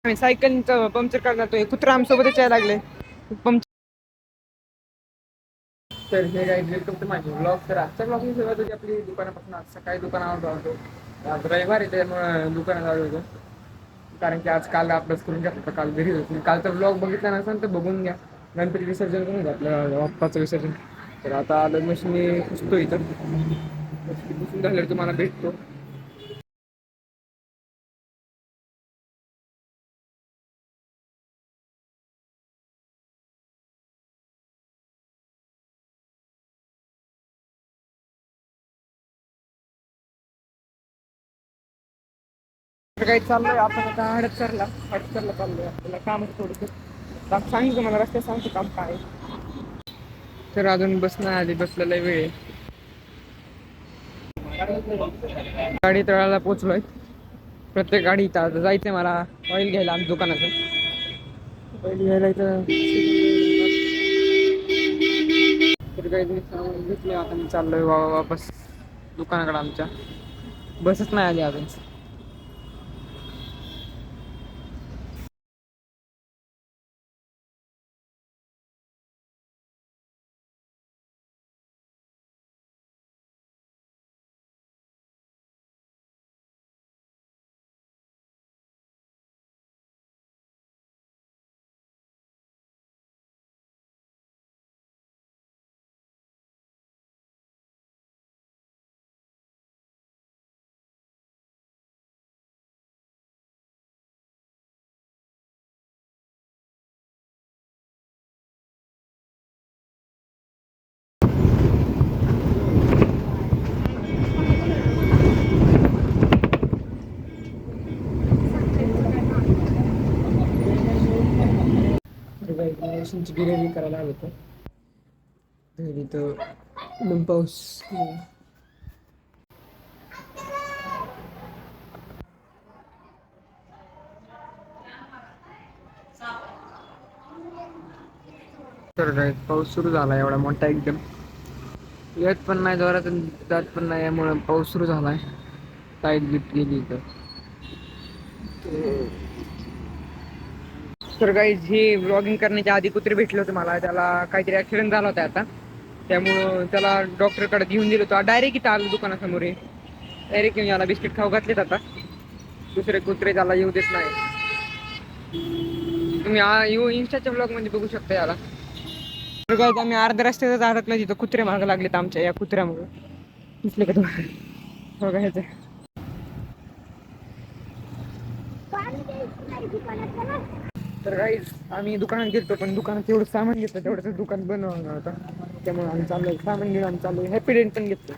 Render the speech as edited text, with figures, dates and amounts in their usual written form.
आम्ही सायकलचं पंक्चर करणार तो कुत्रा आमच्यासोबतच यायला लागले पंक्चर. तर हे काही वेलकम टू माझे ब्लॉग. तर आजच्या ब्लॉगची सुरुवात होती आपली दुकानापासून. आज सकाळी दुकानावर जातो. आज रविवार आहे त्यामुळे दुकानात आलो होतो. कारण की आज काल अभ्यास करून घेतला होता, काल घरी होतो. कालचा ब्लॉग बघितला नसेल तर बघून घ्या. गणपती विसर्जन करून घातलं बाप्पाचं विसर्जन. तर आता आलं मशीन पुसतो इथं. मशीन पुसून झाल्यावर तुम्हाला भेटतो. तर काही चाललंय आपण आता हडपसरला चाललोय. आपल्याला काम थोडंसं सांगितलं मला रस्त्यात सांगतो काम काय. तर अजून बस नाही आली, बसलेला वेळ आहे. गाडी तळाला पोचलोय. प्रत्येक गाडी इथं आता जायचंय मला ऑइल घ्यायला आमच्या दुकानाचं. ऑइल घ्यायला इथं तर काही घेतले. आता मी चाललोय वापस दुकानाकडे आमच्या. बसच नाही आली अजून. मशीनची डिलिव्हरी करायला आलो होतो. तर इथं पाऊस. तर काय पाऊस सुरू झाला एवढा मोठा एकदम. येत पण नाही जोरात, जात पण नाही. यामुळे पाऊस सुरू झालाय. लाईट लिफ्ट गेली इथं. तर काही हे ब्लॉगिंग करण्याच्या आधी कुत्रे भेटले होते मला. त्याला काहीतरी ॲक्सिडेंट झाला होता आता, त्यामुळं त्याला डॉक्टरकडे घेऊन दिलं होतं. डायरेक्ट इथं आलं दुकानासमोर आहे. डायरेक्ट घेऊन याला बिस्किट खाऊ घातलेत. आता दुसरे कुत्रे त्याला येऊ देत नाही. तुम्ही इंस्टाच्या ब्लॉग मध्ये बघू शकता याला. तर काय आम्ही अर्ध्या रस्त्यातच अडकलो. तिथं कुत्रे मागं लागलेत आमच्या. या कुत्र्यामुळे दिसले का तुम्हाला बघायचं. तर काहीच आम्ही दुकानात गेलतो, पण दुकानात तेवढं सामान घेतलं तेवढंच दुकान बंद होणार होतं. त्यामुळे आम्ही चाललोय सामान घेऊन. आम्ही चाललोय हॅपी डेंट पण घेतलं.